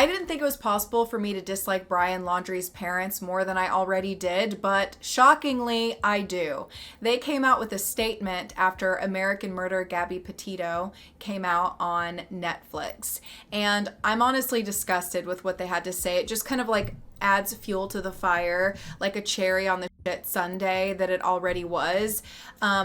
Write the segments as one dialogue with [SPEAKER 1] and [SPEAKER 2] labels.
[SPEAKER 1] I didn't think it was possible for me to dislike Brian Laundrie's parents more than I already did, but shockingly, I do. They came out with a statement after American Murder Gabby Petito came out on Netflix. And I'm honestly disgusted with what they had to say. It just kind of like adds fuel to the fire, like a cherry on the shit sundae that it already was,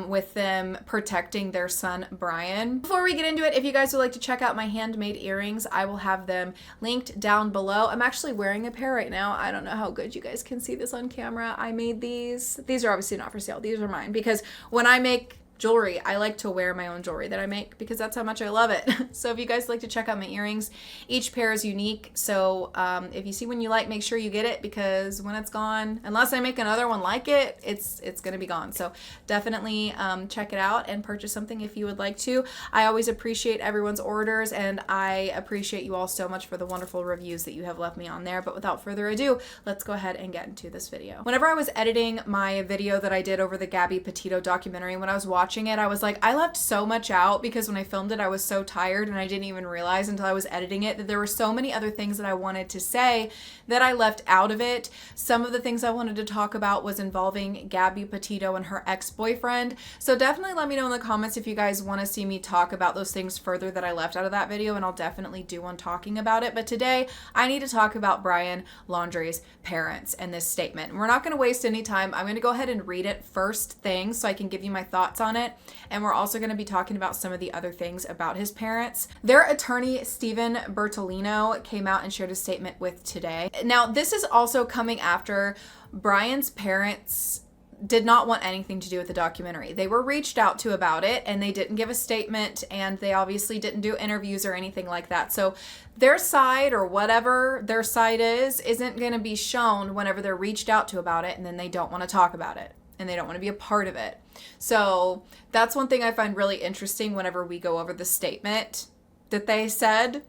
[SPEAKER 1] with them protecting their son Brian. Before we get into it, if you guys would like to check out my handmade earrings, I will have them linked down below. I'm actually wearing a pair right now. I don't know how good you guys can see this on camera. I made these. These are obviously not for sale. These are mine because when I make jewelry, I like to wear my own jewelry that I make because that's how much I love it. So if you guys like to check out my earrings, each pair is unique. So if you see one you like, make sure you get it because when it's gone, unless I make another one like it, it's gonna be gone. So definitely check it out and purchase something if you would like to. I always appreciate everyone's orders and I appreciate you all so much for the wonderful reviews that you have left me on there. But without further ado, let's go ahead and get into this video. Whenever I was editing my video that I did over the Gabby Petito documentary, when I was watching it, I was like, I left so much out because when I filmed it, I was so tired and I didn't even realize until I was editing it that there were so many other things that I wanted to say that I left out of it. Some of the things I wanted to talk about was involving Gabby Petito and her ex-boyfriend. So definitely let me know in the comments if you guys want to see me talk about those things further that I left out of that video, and I'll definitely do one talking about it. But today I need to talk about Brian Laundrie's parents and this statement. We're not going to waste any time. I'm going to go ahead and read it first thing so I can give you my thoughts on it. And we're also going to be talking about some of the other things about his parents. Their attorney, Stephen Bertolino, came out and shared a statement with Today. Now, this is also coming after Brian's parents did not want anything to do with the documentary. They were reached out to about it and they didn't give a statement and they obviously didn't do interviews or anything like that. So their side, or whatever their side is, isn't going to be shown whenever they're reached out to about it and then they don't want to talk about it and they don't want to be a part of it. So that's one thing I find really interesting whenever we go over the statement that they said.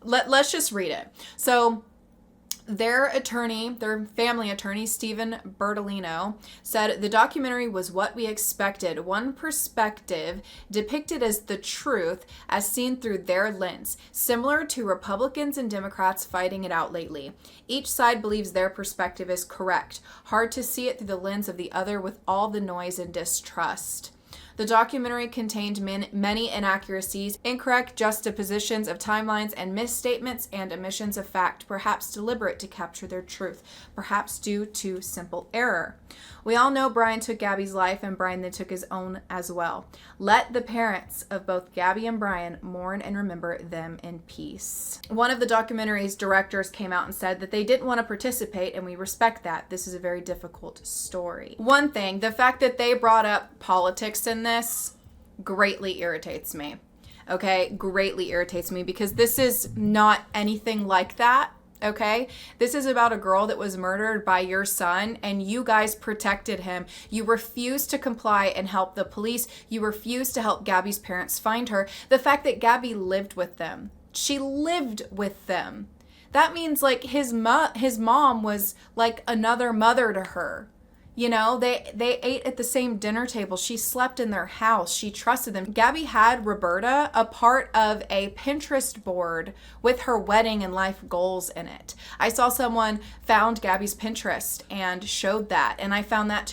[SPEAKER 1] Let's just read it. So their attorney, their family attorney, Stephen Bertolino, said the documentary was what we expected, one perspective depicted as the truth as seen through their lens, similar to Republicans and Democrats fighting it out lately. Each side believes their perspective is correct. Hard to see it through the lens of the other with all the noise and distrust. The documentary contained many inaccuracies, incorrect juxtapositions of timelines, and misstatements and omissions of fact, perhaps deliberate to capture their truth, perhaps due to simple error. We all know Brian took Gabby's life, and Brian then took his own as well. Let the parents of both Gabby and Brian mourn and remember them in peace. One of the documentary's directors came out and said that they didn't want to participate, and we respect that. This is a very difficult story. One thing, the fact that they brought up politics in this greatly irritates me. Okay, greatly irritates me because this is not anything like that. Okay, this is about a girl that was murdered by your son and you guys protected him. You refused to comply and help the police. You refused to help Gabby's parents find her. The fact that Gabby lived with them, she lived with them. That means like his mom was like another mother to her. You know, they ate at the same dinner table. She slept in their house. She trusted them. Gabby had Roberta a part of a Pinterest board with her wedding and life goals in it. I saw someone found Gabby's Pinterest and showed that. And I found that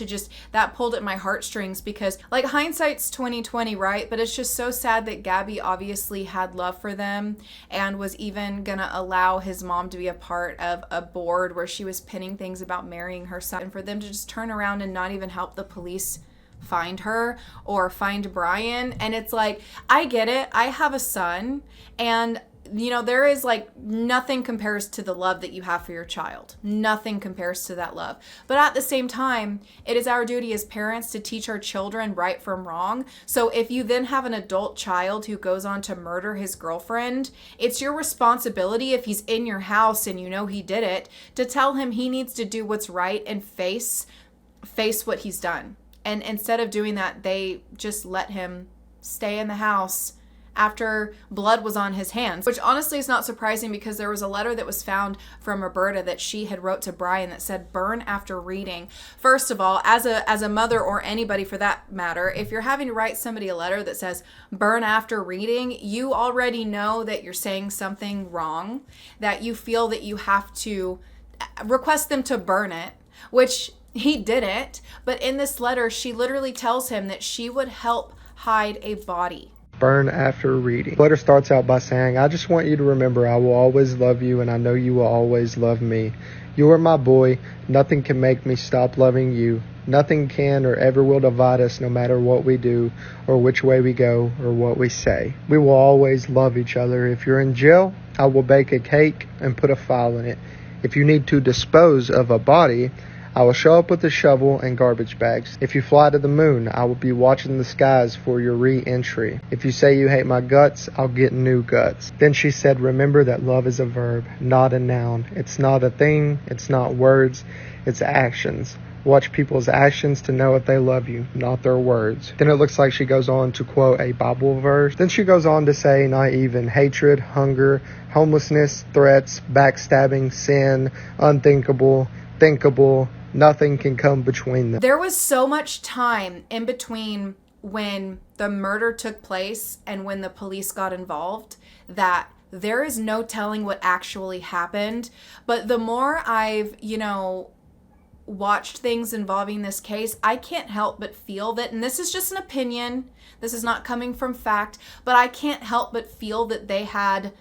[SPEAKER 1] that pulled at my heartstrings because like hindsight's 20/20, right? But it's just so sad that Gabby obviously had love for them and was even gonna allow his mom to be a part of a board where she was pinning things about marrying her son, and for them to just turn around and not even help the police find her or find Brian. And it's like, I get it. I have a son and you know, there is like nothing compares to the love that you have for your child. Nothing compares to that love. But at the same time, it is our duty as parents to teach our children right from wrong. So if you then have an adult child who goes on to murder his girlfriend, it's your responsibility, if he's in your house and you know he did it, to tell him he needs to do what's right and face what he's done. And instead of doing that, they just let him stay in the house after blood was on his hands, which honestly is not surprising because there was a letter that was found from Roberta that she had wrote to Brian that said burn after reading. First of all, as a mother, or anybody for that matter, if you're having to write somebody a letter that says burn after reading, you already know that you're saying something wrong, that you feel that you have to request them to burn it, which he didn't. But in this letter, she literally tells him that she would help hide a body.
[SPEAKER 2] Burn after reading. The letter starts out by saying, I just want you to remember I will always love you, and I know you will always love me. You are my boy. Nothing can make me stop loving you. Nothing can or ever will divide us, no matter what we do or which way we go or what we say. We will always love each other. If you're in jail, I will bake a cake and put a file in it. If you need to dispose of a body, I will show up with a shovel and garbage bags. If you fly to the moon, I will be watching the skies for your re-entry. If you say you hate my guts, I'll get new guts. Then she said, remember that love is a verb, not a noun. It's not a thing, it's not words, it's actions. Watch people's actions to know if they love you, not their words. Then it looks like she goes on to quote a Bible verse. Then she goes on to say, not even hatred, hunger, homelessness, threats, backstabbing, sin, unthinkable, thinkable, nothing can come between them.
[SPEAKER 1] There was so much time in between when the murder took place and when the police got involved that there is no telling what actually happened. But the more I've, watched things involving this case, I can't help but feel that, and this is just an opinion, this is not coming from fact, but I can't help but feel that they had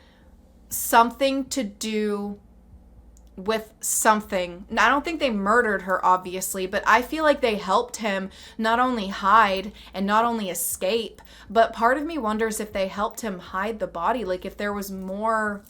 [SPEAKER 1] something to do with something. I don't think they murdered her, obviously, but I feel like they helped him not only hide and not only escape, but part of me wonders if they helped him hide the body, like if there was more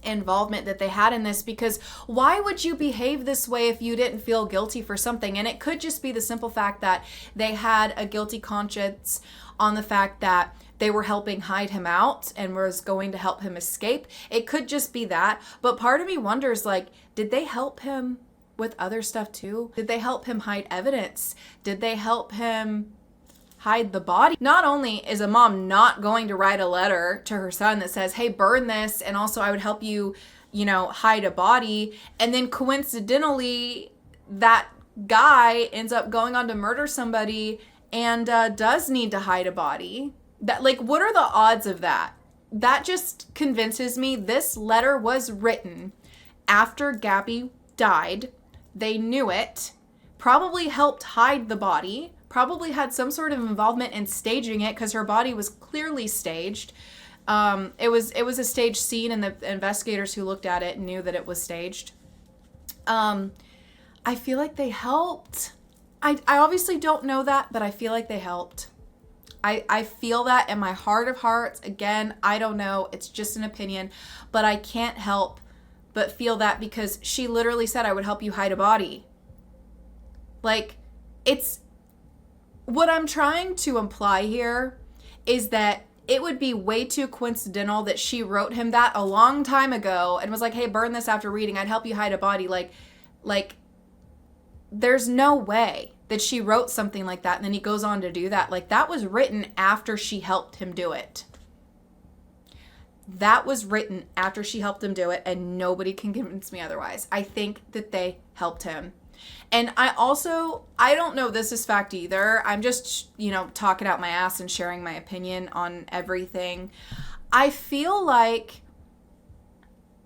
[SPEAKER 1] involvement that they had in this, because why would you behave this way if you didn't feel guilty for something? And it could just be the simple fact that they had a guilty conscience on the fact that they were helping hide him out and was going to help him escape. It could just be that. But part of me wonders, like, did they help him with other stuff too? Did they help him hide evidence? Did they help him hide the body? Not only is a mom not going to write a letter to her son that says, hey, burn this, and also I would help you, hide a body, and then coincidentally that guy ends up going on to murder somebody and does need to hide a body. That, like, what are the odds of that? That just convinces me this letter was written after Gabby died. They knew it, probably helped hide the body, probably had some sort of involvement in staging it because her body was clearly staged. It was a staged scene, and the investigators who looked at it knew that it was staged. I feel like they helped. I obviously don't know that, but I feel like they helped. I feel that in my heart of hearts. Again, I don't know. It's just an opinion, but I can't help but feel that because she literally said, I would help you hide a body. Like, it's what I'm trying to imply here is that it would be way too coincidental that she wrote him that a long time ago and was like, hey, burn this after reading. I'd help you hide a body. Like, there's no way that she wrote something like that and then he goes on to do that. Like, that was written after she helped him do it. That was written after she helped him do it, and nobody can convince me otherwise. I think that they helped him. And I don't know if this is fact either. I'm just, talking out my ass and sharing my opinion on everything. I feel like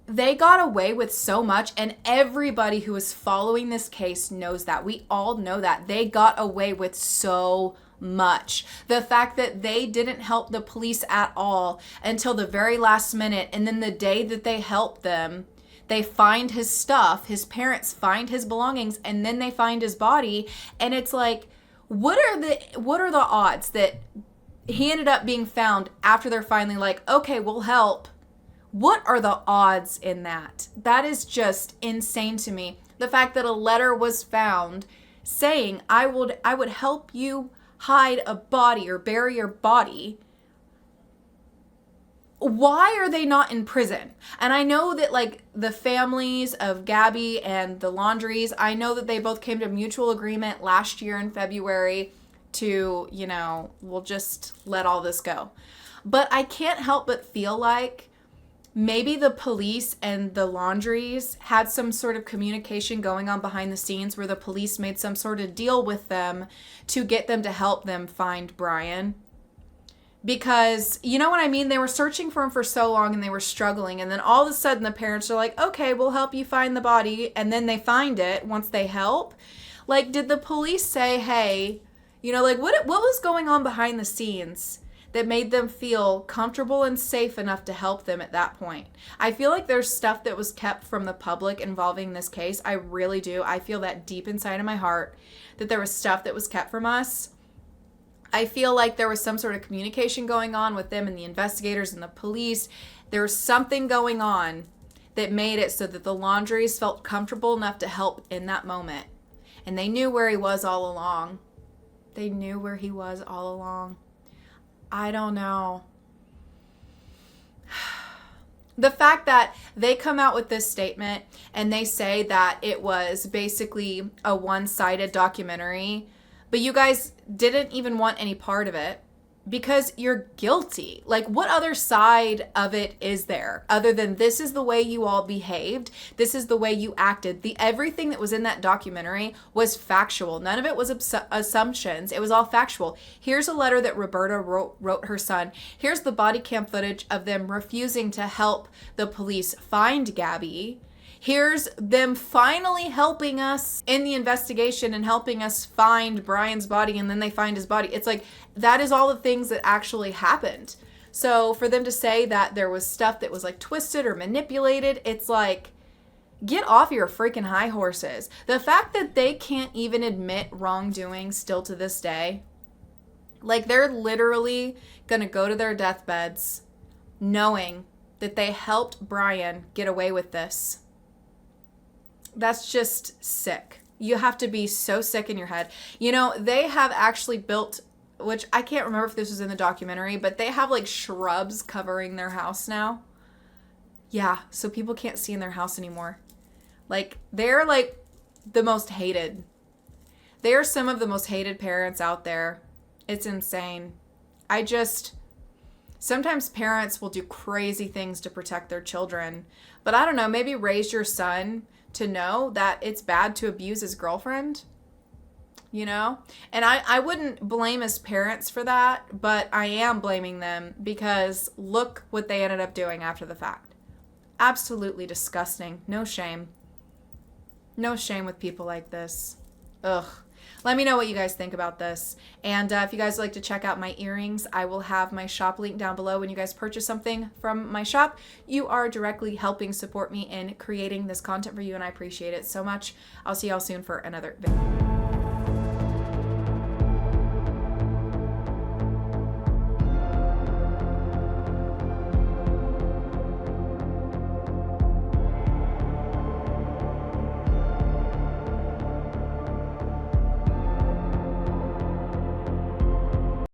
[SPEAKER 1] they got away with so much, and everybody who is following this case knows that. We all know that. They got away with so much. The fact that they didn't help the police at all until the very last minute, and then the day that they helped them, they find his stuff, his parents find his belongings, and then they find his body, and it's like, what are the odds that he ended up being found after they're finally like, okay, we'll help? What are the odds in that? That is just insane to me. The fact that a letter was found saying, I would help you hide a body or bury your body. Why are they not in prison? And I know that, like, the families of Gabby and the Laundries, I know that they both came to mutual agreement last year in February to, we'll just let all this go. But I can't help but feel like maybe the police and the Laundries had some sort of communication going on behind the scenes where the police made some sort of deal with them to get them to help them find Brian. Because, you know what I mean? They were searching for him for so long and they were struggling. And then all of a sudden the parents are like, okay, we'll help you find the body. And then they find it once they help. Like, did the police say, hey, you know, like what was going on behind the scenes that made them feel comfortable and safe enough to help them at that point? I feel like there's stuff that was kept from the public involving this case. I really do. I feel that deep inside of my heart that there was stuff that was kept from us. I feel like there was some sort of communication going on with them and the investigators and the police. There was something going on that made it so that the Laundries felt comfortable enough to help in that moment. And they knew where he was all along. They knew where he was all along. I don't know. The fact that they come out with this statement and they say that it was basically a one-sided documentary, but you guys didn't even want any part of it because you're guilty. Like, what other side of it is there other than this is the way you all behaved? This is the way you acted. Everything that was in that documentary was factual. None of it was assumptions. It was all factual. Here's a letter that Roberta wrote her son. Here's the body cam footage of them refusing to help the police find Gabby. Here's them finally helping us in the investigation and helping us find Brian's body, and then they find his body. It's like, that is all the things that actually happened. So for them to say that there was stuff that was like twisted or manipulated, it's like, get off your freaking high horses. The fact that they can't even admit wrongdoing still to this day, like they're literally gonna go to their deathbeds knowing that they helped Brian get away with this. That's just sick. You have to be so sick in your head. You know, they have actually built, which I can't remember if this was in the documentary, but they have like shrubs covering their house now. Yeah, so people can't see in their house anymore. Like, they're like the most hated. They are some of the most hated parents out there. It's insane. Sometimes parents will do crazy things to protect their children. But I don't know, maybe raise your son to know that it's bad to abuse his girlfriend, you know? And I wouldn't blame his parents for that, but I am blaming them because look what they ended up doing after the fact. Absolutely disgusting. No shame. No shame with people like this. Ugh. Let me know what you guys think about this. And if you guys would like to check out my earrings, I will have my shop link down below. When you guys purchase something from my shop, you are directly helping support me in creating this content for you, and I appreciate it so much. I'll see y'all soon for another video.